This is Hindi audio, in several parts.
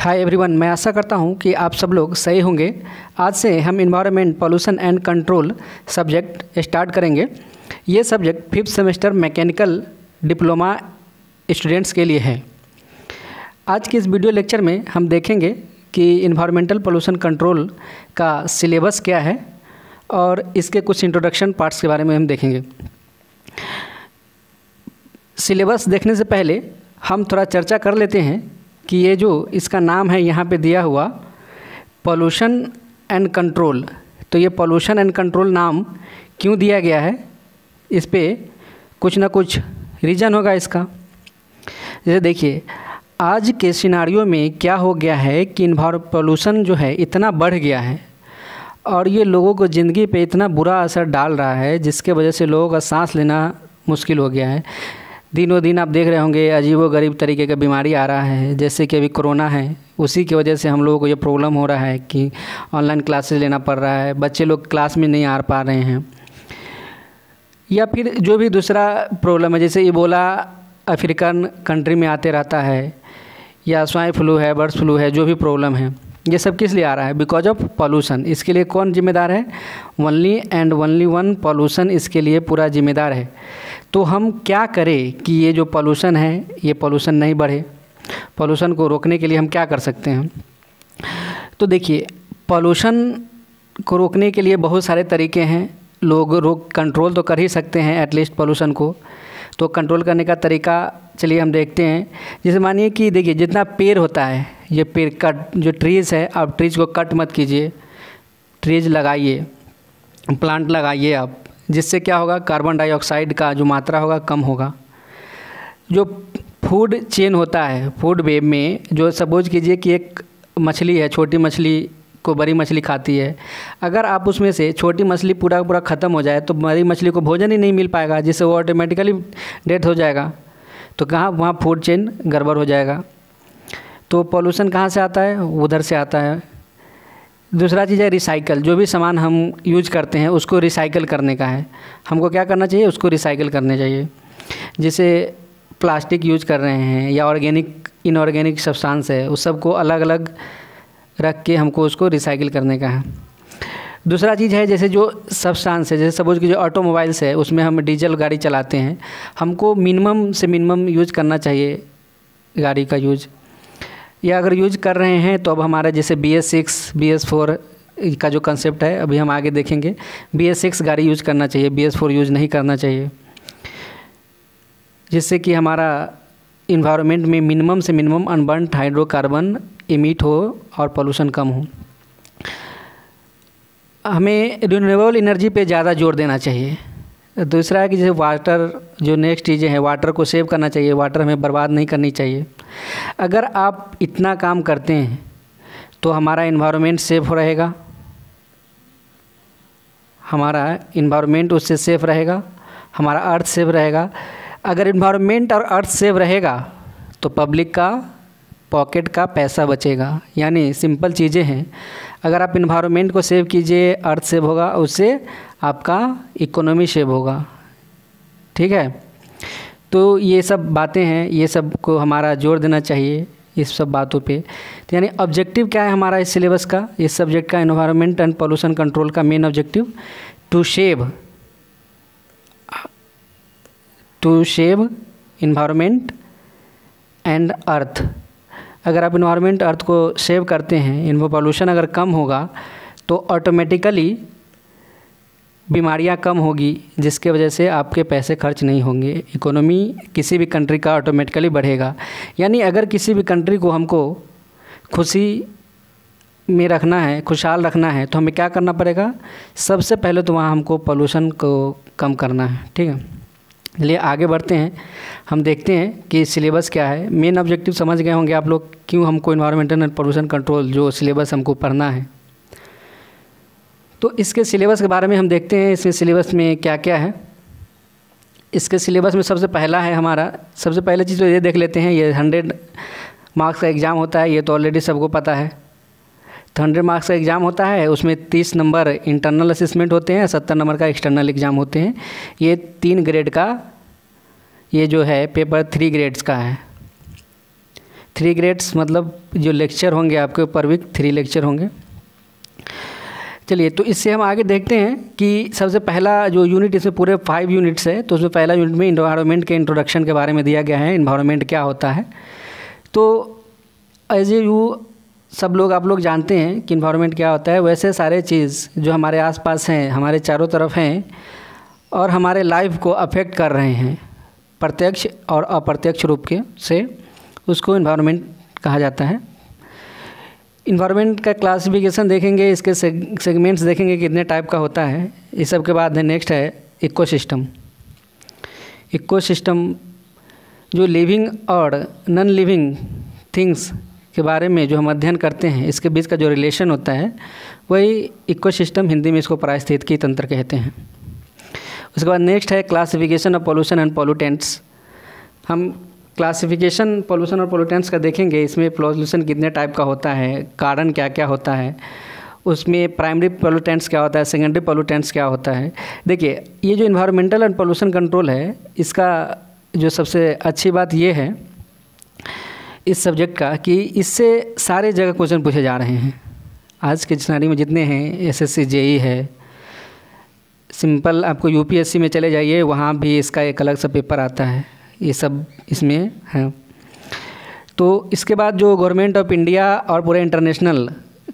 हाय एवरीवन, मैं आशा करता हूं कि आप सब लोग सही होंगे। आज से हम environment pollution and control subject start करेंगे। ये subject 5th semester mechanical diploma students के लिए है। आज के इस वीडियो लेक्चर में हम देखेंगे कि इन्वायरमेंटल पोल्यूशन कंट्रोल का सिलेबस क्या है और इसके कुछ इंट्रोडक्शन पार्ट्स के बारे में हम देखेंगे। सिलेबस देखने से पहले हम थोड़ा चर्चा कर लेते हैं कि ये जो इसका नाम है यहाँ पे दिया हुआ पोल्यूशन एंड कंट्रोल, तो ये पोल्यूशन एंड कंट्रोल नाम क्यों दिया गया है, इस पे कुछ ना कुछ रीज़न होगा इसका। जैसे देखिए, आज के सिनारियो में क्या हो गया है कि पोल्यूशन जो है इतना बढ़ गया है और ये लोगों को ज़िंदगी पे इतना बुरा असर डाल रहा है जिसके वजह से लोगों का सांस लेना मुश्किल हो गया है। दिनों दिन आप देख रहे होंगे अजीबोगरीब तरीके का बीमारी आ रहा है, जैसे कि अभी कोरोना है। उसी की वजह से हम लोगों को ये प्रॉब्लम हो रहा है कि ऑनलाइन क्लासेस लेना पड़ रहा है, बच्चे लोग क्लास में नहीं आ पा रहे हैं, या फिर जो भी दूसरा प्रॉब्लम है जैसे इबोला अफ्रीकन कंट्री में आते रहता है, या स्वाइन फ्लू है, बर्ड फ्लू है, जो भी प्रॉब्लम है ये सब किस लिए आ रहा है? Because of pollution. इसके लिए कौन जिम्मेदार है? Only and only one pollution इसके लिए पूरा जिम्मेदार है। तो हम क्या करें कि ये जो पॉल्यूशन है ये पॉल्यूशन नहीं बढ़े? पॉल्यूशन को रोकने के लिए हम क्या कर सकते हैं? तो देखिए, पॉल्यूशन को रोकने के लिए बहुत सारे तरीके हैं। लोग कंट्रोल तो कर ही सकते हैं एटलीस्ट पॉल्यूशन को। तो कंट्रोल करने का तरीका चलिए हम देखते हैं। जैसे मानिए कि देखिए, जितना पेड़ होता है, ये पेड़ कट जो ट्रीज़ है, आप ट्रीज़ को कट मत कीजिए, ट्रीज़ लगाइए, प्लांट लगाइए आप, जिससे क्या होगा, कार्बन डाइऑक्साइड का जो मात्रा होगा कम होगा। जो फूड चेन होता है, फूड वेब में जो सपोज कीजिए कि एक मछली है, छोटी मछली को बड़ी मछली खाती है, अगर आप उसमें से छोटी मछली पूरा ख़त्म हो जाए तो बड़ी मछली को भोजन ही नहीं मिल पाएगा, जिससे वो ऑटोमेटिकली डेथ हो जाएगा। तो कहाँ वहाँ फूड चेन गड़बड़ हो जाएगा। तो पॉल्यूशन कहाँ से आता है? उधर से आता है। दूसरा चीज़ है रिसाइकल। जो भी सामान हम यूज करते हैं उसको रिसाइकल करने का है। हमको क्या करना चाहिए? उसको रिसाइकल करने चाहिए। जैसे प्लास्टिक यूज कर रहे हैं या ऑर्गेनिक इनऑर्गेनिक सब्सटेंस है, उस सब को अलग अलग रख के हमको उसको रिसाइकिल करने का है। दूसरा चीज़ है जैसे जो सब्सटेंस है, जैसे सपोज कि जो ऑटोमोबाइल्स है उसमें हम डीजल गाड़ी चलाते हैं, हमको मिनिमम से मिनिमम यूज करना चाहिए गाड़ी का यूज। या अगर यूज कर रहे हैं तो अब हमारा जैसे BS6 BS4 का जो कंसेप्ट है अभी हम आगे देखेंगे, BS6 गाड़ी यूज करना चाहिए, BS4 यूज नहीं करना चाहिए, जिससे कि हमारा इन्वायरमेंट में मिनिमम से मिनिमम अनबर्न्ड हाइड्रोकार्बन इमिट हो और पोल्यूशन कम हो। हमें रिन्यूएबल एनर्जी पे ज़्यादा जोर देना चाहिए। दूसरा है कि जैसे वाटर, जो नेक्स्ट चीज़ें हैं, वाटर को सेव करना चाहिए, वाटर हमें बर्बाद नहीं करनी चाहिए। अगर आप इतना काम करते हैं तो हमारा इन्वायरमेंट सेफ रहेगा, हमारा इन्वायरमेंट उससे सेफ रहेगा, हमारा अर्थ सेफ रहेगा। अगर इन्वायरमेंट और अर्थ सेफ रहेगा तो पब्लिक का पॉकेट का पैसा बचेगा। यानी सिंपल चीज़ें हैं, अगर आप इन्वायरमेंट को सेव कीजिए, अर्थ सेव होगा, उससे आपका इकोनॉमी सेव होगा। ठीक है, तो ये सब बातें हैं, ये सब को हमारा जोर देना चाहिए इस सब बातों पे। तो यानी ऑब्जेक्टिव क्या है हमारा इस सिलेबस का, इस सब्जेक्ट का, इन्वायरमेंट एंड पोल्यूशन कंट्रोल का main objective to save environment and earth. अगर आप इन्वायरमेंट अर्थ को सेव करते हैं, इन्वो पोल्यूशन अगर कम होगा तो ऑटोमेटिकली बीमारियां कम होगी, जिसके वजह से आपके पैसे खर्च नहीं होंगे, इकोनॉमी किसी भी कंट्री का ऑटोमेटिकली बढ़ेगा। यानी अगर किसी भी कंट्री को हमको खुशी में रखना है, खुशहाल रखना है, तो हमें क्या करना पड़ेगा? सबसे पहले तो वहाँ हमको पोल्यूशन को कम करना है। ठीक है, चलिए आगे बढ़ते हैं। हम देखते हैं कि सिलेबस क्या है। मेन ऑब्जेक्टिव समझ गए होंगे आप लोग, क्यों हमको इन्वायरमेंटल एंड पोल्यूशन कंट्रोल जो सिलेबस हमको पढ़ना है। तो इसके सिलेबस के बारे में हम देखते हैं, इसमें सिलेबस में क्या क्या है। इसके सिलेबस में सबसे पहला है हमारा, सबसे पहले चीज़ तो ये देख लेते हैं, ये 100 मार्क्स का एग्ज़ाम होता है, ये तो ऑलरेडी सबको पता है। तो 100 मार्क्स का एग्ज़ाम होता है, उसमें 30 नंबर इंटरनल असेसमेंट होते हैं, 70 नंबर का एक्सटर्नल एग्ज़ाम होते हैं। ये 3 ग्रेड का ये जो है पेपर 3 ग्रेड्स का है। 3 ग्रेड्स मतलब जो लेक्चर होंगे आपके पर वीक 3 लेक्चर होंगे। चलिए, तो इससे हम आगे देखते हैं कि सबसे पहला जो यूनिट, इसमें पूरे 5 यूनिट्स है, तो उसमें पहला यूनिट में इन्वायरमेंट के इंट्रोडक्शन के बारे में दिया गया है, इन्वायरमेंट क्या होता है। तो एज यू सब लोग आप लोग जानते हैं कि इन्वायरमेंट क्या होता है। वैसे सारे चीज़ जो हमारे आसपास हैं, हमारे चारों तरफ हैं और हमारे लाइफ को अफेक्ट कर रहे हैं प्रत्यक्ष और अप्रत्यक्ष रूप के से, उसको इन्वायरमेंट कहा जाता है। इन्वायरमेंट का क्लासिफिकेशन देखेंगे, इसके सेगमेंट्स देखेंगे कितने टाइप का होता है। इस सब के बाद नेक्स्ट है इकोसिस्टम। इकोसिस्टम जो लिविंग और नॉन लिविंग थिंग्स के बारे में जो हम अध्ययन करते हैं, इसके बीच का जो रिलेशन होता है वही इकोसिस्टम, हिंदी में इसको पारिस्थितिकी तंत्र कहते हैं। उसके बाद नेक्स्ट है classification of pollution and pollutants. हम क्लासिफिकेशन पॉल्यूशन और पॉल्यूटेंट्स का देखेंगे, इसमें पॉल्यूशन कितने टाइप का होता है, कारण क्या क्या होता है, उसमें प्राइमरी पॉल्यूटेंट्स क्या होता है, सेकेंडरी पॉल्यूटेंट्स क्या होता है। देखिए, ये जो इन्वायरमेंटल एंड पॉल्यूशन कंट्रोल है, इसका जो सबसे अच्छी बात ये है इस सब्जेक्ट का कि इससे सारे जगह क्वेश्चन पूछे जा रहे हैं। आज के सिनारी में जितने हैं, एसएससी जेई है, सिंपल आपको यूपीएससी में चले जाइए, वहाँ भी इसका एक अलग सा पेपर आता है, ये सब इसमें है। तो इसके बाद जो गवर्नमेंट ऑफ इंडिया और पूरे इंटरनेशनल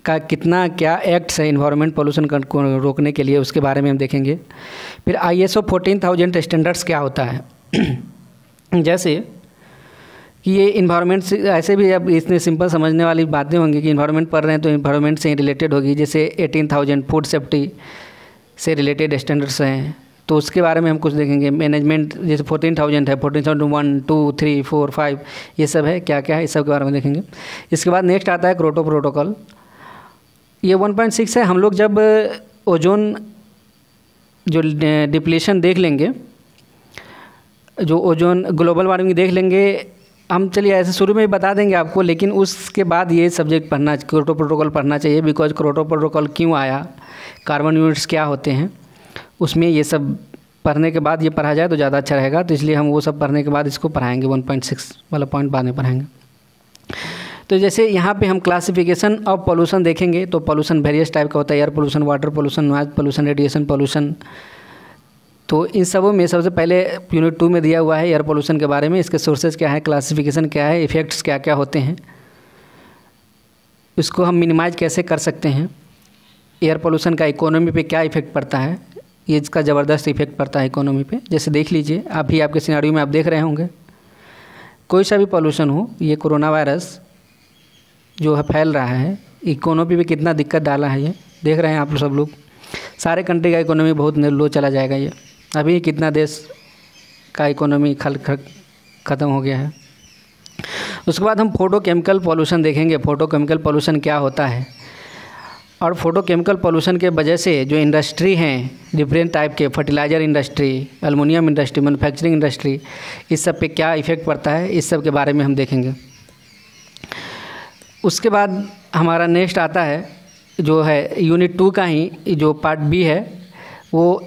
का कितना क्या एक्ट्स है इन्वायरमेंट पॉल्यूशन को रोकने के लिए, उसके बारे में हम देखेंगे। फिर ISO 14000 स्टैंडर्ड्स क्या होता है जैसे कि ये इन्वायरमेंट से, ऐसे भी अब इतने सिंपल समझने वाली बातें होंगी कि इन्वायरमेंट पढ़ रहे हैं तो इन्वायरमेंट से ही रिलेटेड होगी। जैसे 18000 फूड सेफ्टी से रिलेटेड स्टैंडर्ड्स हैं, तो उसके बारे में हम कुछ देखेंगे। मैनेजमेंट जैसे 14000 है, 14001 2 3 4 5 ये सब है, क्या क्या है, इस सब के बारे में देखेंगे। इसके बाद नेक्स्ट आता है क्योटो प्रोटोकॉल। ये 1.6 है। हम लोग जब ओजोन जो डिप्लीशन देख लेंगे, जो ओजोन ग्लोबल वार्मिंग देख लेंगे हम, चलिए ऐसे शुरू में ही बता देंगे आपको, लेकिन उसके बाद ये सब्जेक्ट पढ़ना, क्योटो प्रोटोकॉल पढ़ना चाहिए। बिकॉज क्योटो प्रोटोकॉल क्यों आया, कार्बन यूनिट्स क्या होते हैं, उसमें ये सब पढ़ने के बाद ये पढ़ा जाए तो ज़्यादा अच्छा रहेगा। तो इसलिए हम वो सब पढ़ने के बाद इसको पढ़ाएंगे, 1.6 वाला पॉइंट बाद में पढ़ाएंगे। तो जैसे यहाँ पे हम क्लासिफिकेशन ऑफ पोल्यूशन देखेंगे, तो पोल्यूशन वेरियस टाइप का होता है, air pollution, water pollution, noise pollution, radiation pollution. तो इन सबों में सबसे पहले यूनिट 2 में दिया हुआ है एयर पोल्यूशन के बारे में, इसके सोर्सेज क्या है, क्लासिफिकेशन क्या है, इफ़ेक्ट्स क्या क्या होते हैं, इसको हम मिनिमाइज कैसे कर सकते हैं, एयर पोल्यूशन का इकोनॉमी पे क्या इफ़ेक्ट पड़ता है, ये इसका ज़बरदस्त इफेक्ट पड़ता है इकोनॉमी पे। जैसे देख लीजिए, अभी आपके सिनेरियो में आप देख रहे होंगे, कोई सा भी पोल्यूशन हो, ये कोरोना वायरस जो है फैल रहा है, इकोनॉमी पे कितना दिक्कत डाला है, ये देख रहे हैं आप सब लोग। सारे कंट्री का इकोनॉमी बहुत लो चला जाएगा। ये अभी कितना देश का इकोनॉमी ख़त्म हो गया है। उसके बाद हम फोटोकेमिकल पॉल्यूशन देखेंगे, फोटोकेमिकल पॉल्यूशन क्या होता है, और फोटोकेमिकल पॉल्यूशन के वजह से जो इंडस्ट्री हैं डिफरेंट टाइप के, fertiliser industry, aluminium industry, manufacturing industry, इस सब पे क्या इफ़ेक्ट पड़ता है, इस सब के बारे में हम देखेंगे। उसके बाद हमारा नेक्स्ट आता है जो है यूनिट 2 का ही जो पार्ट बी है, वो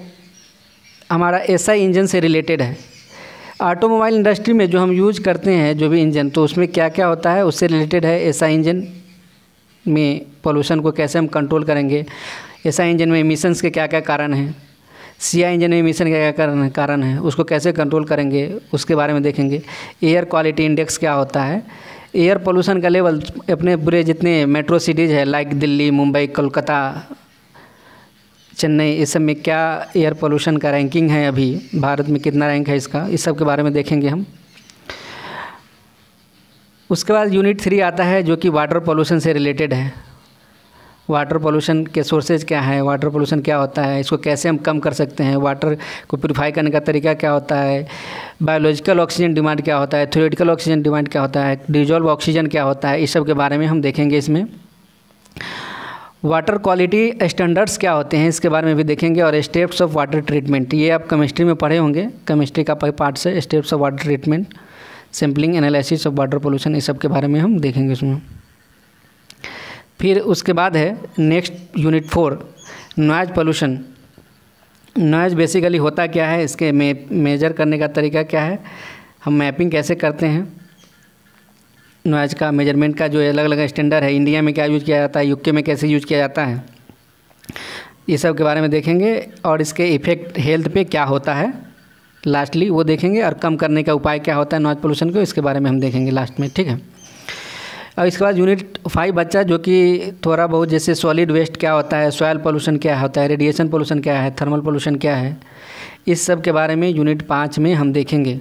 हमारा एसआई इंजन से रिलेटेड है। ऑटोमोबाइल इंडस्ट्री में जो हम यूज करते हैं जो भी इंजन, तो उसमें क्या क्या होता है उससे रिलेटेड है। एसआई इंजन में पोल्यूशन को कैसे हम कंट्रोल करेंगे, एसआई इंजन में एमिशंस के क्या क्या कारण हैं, सीआई इंजन में एमिशन के क्या कारण है, उसको कैसे कंट्रोल करेंगे, उसके बारे में देखेंगे। एयर क्वालिटी इंडेक्स क्या होता है, एयर पोल्यूशन का लेवल अपने पूरे जितने मेट्रो सिटीज़ है लाइक दिल्ली, मुंबई, कोलकाता, चेन्नई, इस सब में क्या एयर पोल्यूशन का रैंकिंग है, अभी भारत में कितना रैंक है इसका, इस सब के बारे में देखेंगे हम। उसके बाद यूनिट 3 आता है जो कि वाटर पोल्यूशन से रिलेटेड है। वाटर पोल्यूशन के सोर्सेज क्या है, वाटर पोल्यूशन क्या होता है, इसको कैसे हम कम कर सकते हैं, वाटर को प्यूरिफाई करने का तरीका क्या होता है, बायोलॉजिकल ऑक्सीजन डिमांड क्या होता है, थ्योरेटिकल ऑक्सीजन डिमांड क्या होता है, डिजॉल्व ऑक्सीजन क्या होता है, इस सब के बारे में हम देखेंगे इसमें। वाटर क्वालिटी स्टैंडर्ड्स क्या होते हैं, इसके बारे में भी देखेंगे। और स्टेप्स ऑफ वाटर ट्रीटमेंट, ये आप केमिस्ट्री में पढ़े होंगे, केमिस्ट्री का पार्ट से steps of water treatment, sampling, analysis of water pollution, इस सब के बारे में हम देखेंगे उसमें। फिर उसके बाद है next unit 4 noise pollution. Noise basically होता क्या है, इसके मेजर करने का तरीका क्या है, हम मैपिंग कैसे करते हैं, नॉइज़ का मेजरमेंट का जो अलग अलग स्टैंडर्ड है, इंडिया में क्या यूज़ किया जाता है, यूके में कैसे यूज़ किया जाता है, ये सब के बारे में देखेंगे। और इसके इफ़ेक्ट हेल्थ पे क्या होता है लास्टली वो देखेंगे, और कम करने का उपाय क्या होता है नॉइज़ पोल्यूशन को, इसके बारे में हम देखेंगे लास्ट में, ठीक है। और इसके बाद यूनिट 5 बच्चा, जो कि थोड़ा बहुत जैसे सॉलिड वेस्ट क्या होता है, सॉइल पोल्यूशन क्या होता है, रेडिएशन पोल्यूशन क्या है, थर्मल पोल्यूशन क्या है, इस सब के बारे में यूनिट 5 में हम देखेंगे।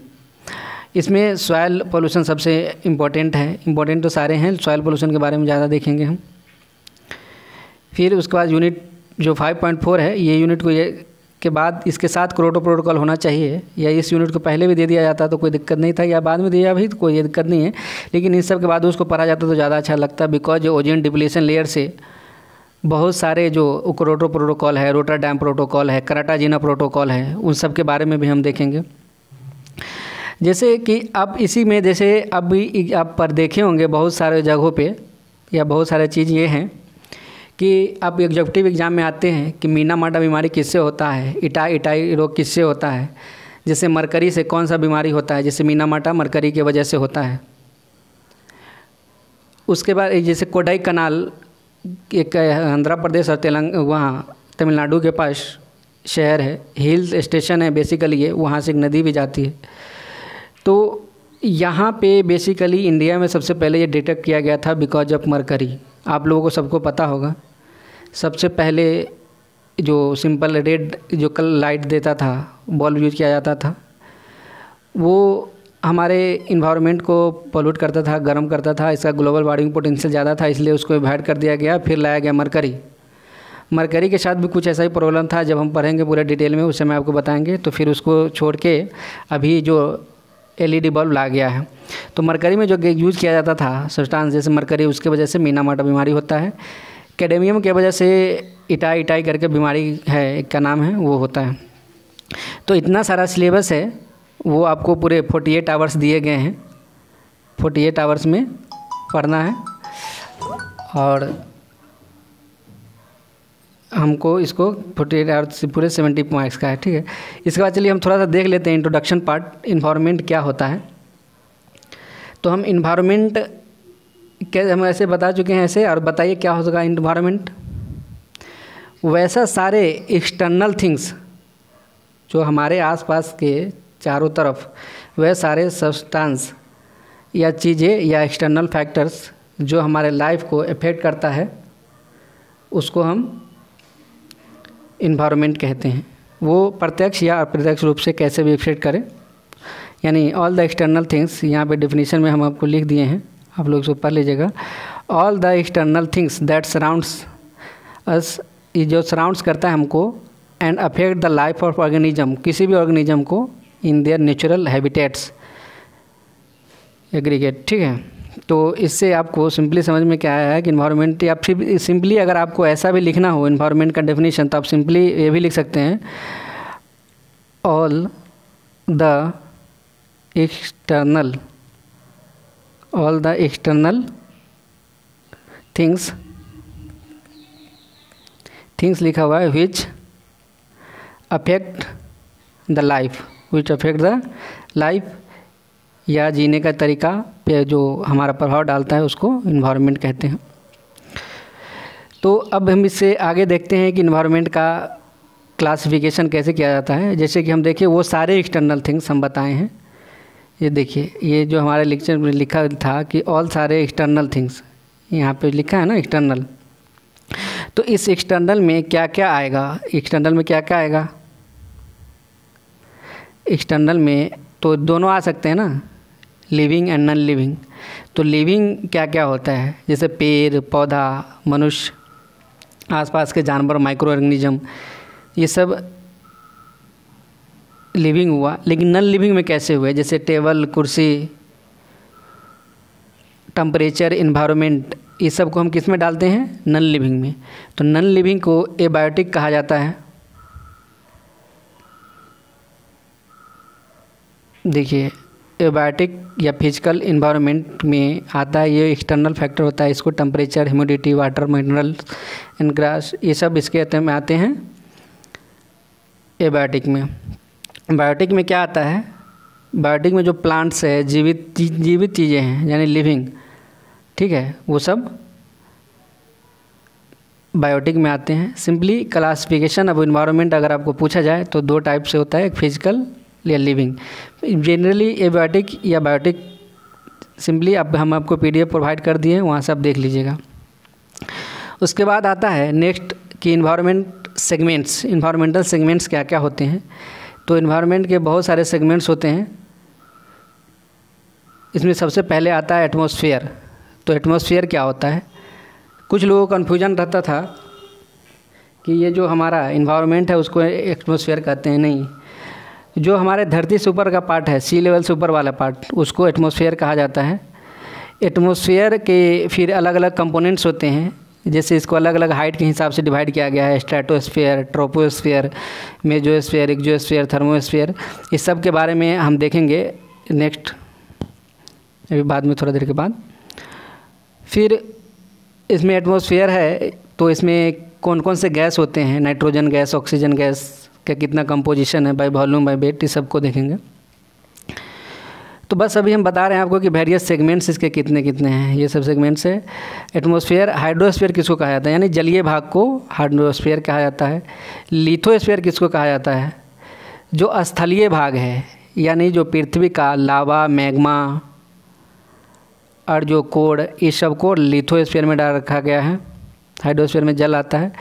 इसमें सॉइल पोल्यूशन सबसे इम्पोर्टेंट है, इम्पोर्टेंट तो सारे हैं, सॉइल पोल्यूशन के बारे में ज़्यादा देखेंगे हम। फिर उसके बाद यूनिट जो 5.4 है, ये यूनिट को ये के बाद इसके साथ क्योटो प्रोटोकॉल होना चाहिए, या इस यूनिट को पहले भी दे दिया जाता तो कोई दिक्कत नहीं था, या बाद में दिया भी तो कोई दिक्कत नहीं है, लेकिन इन सब के बाद उसको पढ़ा जाता तो ज़्यादा अच्छा लगता, बिकॉज जो ओजोन डिप्लीशन लेयर से बहुत सारे जो क्योटो प्रोटोकॉल है, रोटरडैम प्रोटोकॉल है, कार्टाजीना प्रोटोकॉल है, उन सब के बारे में भी हम देखेंगे। जैसे कि अब इसी में जैसे अब आप पर देखे होंगे बहुत सारे जगहों पे, या बहुत सारे चीज़ ये हैं कि आप एग्जेक्टिव एग्ज़ाम में आते हैं कि मीना माटा बीमारी किससे होता है, इटाई रोग किससे होता है, जैसे मरकरी से कौन सा बीमारी होता है, जैसे मीना माटा मरकरी की वजह से होता है। उसके बाद जैसे कोडाई कनाल, एक आंध्र प्रदेश और वहाँ तमिलनाडु के पास शहर है, हिल स्टेशन है बेसिकली ये, वहाँ से एक नदी भी जाती है। तो यहाँ पे बेसिकली इंडिया में सबसे पहले ये डिटेक्ट किया गया था बिकॉज ऑफ मरकरी। आप लोगों को सबको पता होगा, सबसे पहले जो सिंपल रेड जो कल लाइट देता था, बल्ब यूज किया जाता था, वो हमारे इन्वायरमेंट को पोल्यूट करता था, गर्म करता था, इसका ग्लोबल वार्मिंग पोटेंशियल ज़्यादा था, इसलिए उसको अवॉइड कर दिया गया। फिर लाया गया मरकरी। मरकरी के साथ भी कुछ ऐसा ही प्रॉब्लम था, जब हम पढ़ेंगे पूरे डिटेल में उस समय आपको बताएंगे। तो फिर उसको छोड़ के अभी जो LED बल्ब ला गया है। तो मरकरी में जो यूज़ किया जाता था सब्सटेंस जैसे मरकरी, उसके वजह से मीना माटा बीमारी होता है। कैडमियम की वजह से इटाई करके बीमारी है, क्या नाम है वो होता है। तो इतना सारा सिलेबस है, वो आपको पूरे 48 आवर्स दिए गए हैं, 48 आवर्स में पढ़ना है, और हमको इसको 48 आवर्स से पूरे 70 मार्क्स का है, ठीक है। इसके बाद चलिए हम थोड़ा सा देख लेते हैं इंट्रोडक्शन पार्ट, इन्वायरमेंट क्या होता है। तो हम इन्वायरमेंट क्या हम ऐसे बता चुके हैं ऐसे, और बताइए क्या होगा इन्वायरमेंट। वैसा सारे एक्सटर्नल थिंग्स जो हमारे आसपास के चारों तरफ, वह सारे सब्सटेंस या चीज़ें या एक्सटर्नल फैक्टर्स जो हमारे लाइफ को अफेक्ट करता है, उसको हम इन्वायरमेंट कहते हैं। वो प्रत्यक्ष या अप्रत्यक्ष रूप से कैसे भी इफेक्ट करें, यानी ऑल द एक्सटर्नल थिंग्स, यहाँ पे डेफिनेशन में हम आपको लिख दिए हैं, आप लोग इसको पढ़ लीजिएगा। All the external things that surrounds us, ये जो सराउंड्स करता है हमको, and affect the life of organism, किसी भी ऑर्गेनिज्म को in their natural habitats aggregate, ठीक है। तो इससे आपको सिंपली समझ में क्या आया है कि इन्वायरमेंट, या फिर सिंपली अगर आपको ऐसा भी लिखना हो इन्वायरमेंट का डेफिनेशन, तो आप सिंपली ये भी लिख सकते हैं, ऑल द एक्सटर्नल थिंग्स लिखा हुआ है विच अफेक्ट द लाइफ, या जीने का तरीका पे जो हमारा प्रभाव डालता है, उसको इन्वायरमेंट कहते हैं। तो अब हम इससे आगे देखते हैं कि इन्वायरमेंट का क्लासिफिकेशन कैसे किया जाता है। जैसे कि हम देखिए वो सारे एक्सटर्नल थिंग्स हम बताए हैं, ये देखिए, ये जो हमारे लेक्चर में लिखा था कि ऑल सारे एक्सटर्नल थिंग्स, यहाँ पे लिखा है ना एक्सटर्नल। तो इस एक्सटर्नल में क्या क्या आएगा, एक्सटर्नल में क्या क्या आएगा, एक्सटर्नल में तो दोनों आ सकते हैं ना, लिविंग एंड नॉन लिविंग। तो लिविंग क्या क्या होता है, जैसे पेड़ पौधा, मनुष्य, आसपास के जानवर, माइक्रो ऑर्गेनिज्म, ये सब लिविंग हुआ। लेकिन नॉन लिविंग में कैसे हुए, जैसे टेबल, कुर्सी, टेम्परेचर, इन्वायरमेंट, ये सब को हम किस में डालते हैं, नॉन लिविंग में। तो नॉन लिविंग को एबायोटिक कहा जाता है। देखिए एबायोटिक या फिजिकल इन्वायरमेंट में आता है, ये एक्सटर्नल फैक्टर होता है, इसको temperature, humidity, water, mineral and grass, ये सब इसके में आते हैं एबायोटिक में। बायोटिक में क्या आता है, बायोटिक में जो प्लांट्स है, जीवित चीज़ें हैं, यानी लिविंग, ठीक है, वो सब बायोटिक में आते हैं। सिंपली क्लासिफिकेशन ऑफ इन्वायरमेंट अगर आपको पूछा जाए तो 2 टाइप से होता है, एक फिजिकल या लिविंग। जनरली एबायोटिक या बायोटिक सिंपली अब हम आपको PDF प्रोवाइड कर दिए हैं, वहाँ से आप देख लीजिएगा। उसके बाद आता है नेक्स्ट कि इन्वायरमेंट सेगमेंट्स। इन्वायरमेंटल सेगमेंट्स क्या क्या होते हैं? तो इन्वायरमेंट के बहुत सारे सेगमेंट्स होते हैं। इसमें सबसे पहले आता है एटमॉस्फेयर। तो एटमॉस्फेयर क्या होता है? कुछ लोगों को कन्फ्यूजन रहता था कि ये जो हमारा इन्वायरमेंट है उसको एटमॉस्फेयर कहते हैं। नहीं, जो हमारे धरती से ऊपर का पार्ट है, सी लेवल से ऊपर वाला पार्ट, उसको एटमॉस्फेयर कहा जाता है। एटमॉस्फेयर के फिर अलग अलग कंपोनेंट्स होते हैं, जैसे इसको अलग अलग हाइट के हिसाब से डिवाइड किया गया है। Stratosphere, troposphere, mesosphere, exosphere, thermosphere, इस सब के बारे में हम देखेंगे नेक्स्ट, अभी बाद में, थोड़ा देर के बाद। फिर इसमें एटमॉस्फेयर है तो इसमें कौन कौन से गैस होते हैं, नाइट्रोजन गैस, ऑक्सीजन गैस का कितना कंपोजिशन है, बाय वॉल्यूम, बाय वेट, इस सब को देखेंगे। तो बस अभी हम बता रहे हैं आपको कि वेरियस सेगमेंट्स इसके कितने कितने हैं। ये सब सेगमेंट्स है। एटमॉस्फेयर, हाइड्रोस्फीयर किसको कहा जाता है, यानी जलीय भाग को हाइड्रोस्फीयर कहा जाता है। लिथोस्फीयर किसको कहा जाता है, जो स्थलीय भाग है, यानी जो पृथ्वी का लावा, मैग्मा और जो कोड़, इस सब को लिथोस्फीयर में डाल रखा गया है। हाइड्रोस्फीयर में जल आता है।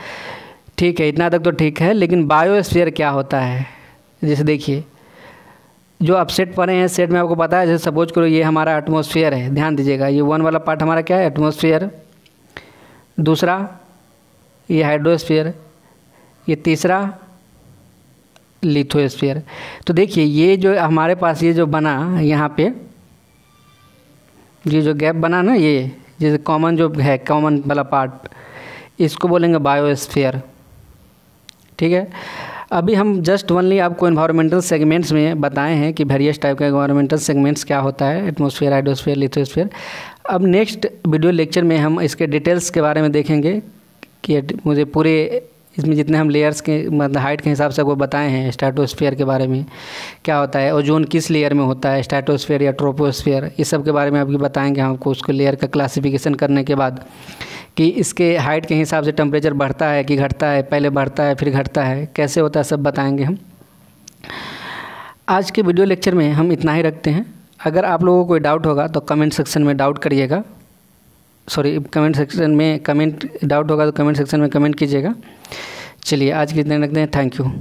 ठीक है, इतना तक तो ठीक है। लेकिन बायोस्फीयर क्या होता है? जैसे देखिए, जो आप सेट पढ़े हैं, सेट में आपको पता है, जैसे सपोज करो ये हमारा एटमॉस्फेयर है, ध्यान दीजिएगा, ये 1 वाला पार्ट हमारा क्या है, एटमॉस्फेयर। दूसरा ये हाइड्रोस्फीयर, ये तीसरा लिथोस्फीयर। तो देखिए ये जो हमारे पास ये जो बना यहाँ पे, ये जो गैप बना ना, ये जैसे कॉमन जो है, कॉमन वाला पार्ट, इसको बोलेंगे बायोस्फीयर। ठीक है, अभी हम जस्ट ओनली आपको एनवायरमेंटल सेगमेंट्स में बताए हैं कि वेरियस टाइप का एनवायरमेंटल सेगमेंट्स क्या होता है, एटमॉस्फेयर, हाइड्रोस्फीयर, लिथोस्फीयर। अब नेक्स्ट वीडियो लेक्चर में हम इसके डिटेल्स के बारे में देखेंगे कि मुझे पूरे इसमें जितने हम लेयर्स के मतलब हाइट के हिसाब से आपको बताए हैं, स्ट्रेटोस्फीयर के बारे में क्या होता है, ओजोन किस लेयर में होता है, स्ट्रेटोस्फीयर या ट्रोपोस्फीयर, इस सब के बारे में आपको बताएंगे हम आपको उसको लेयर का क्लासिफिकेशन करने के बाद, कि इसके हाइट के हिसाब से टेम्परेचर बढ़ता है कि घटता है, पहले बढ़ता है फिर घटता है, कैसे होता है, सब बताएंगे हम। आज के वीडियो लेक्चर में हम इतना ही रखते हैं। अगर आप लोगों को कोई डाउट होगा तो कमेंट सेक्शन में डाउट करिएगा, कमेंट सेक्शन में डाउट होगा तो कमेंट सेक्शन में कमेंट कीजिएगा। चलिए आज के इतने रखते हैं। Thank you.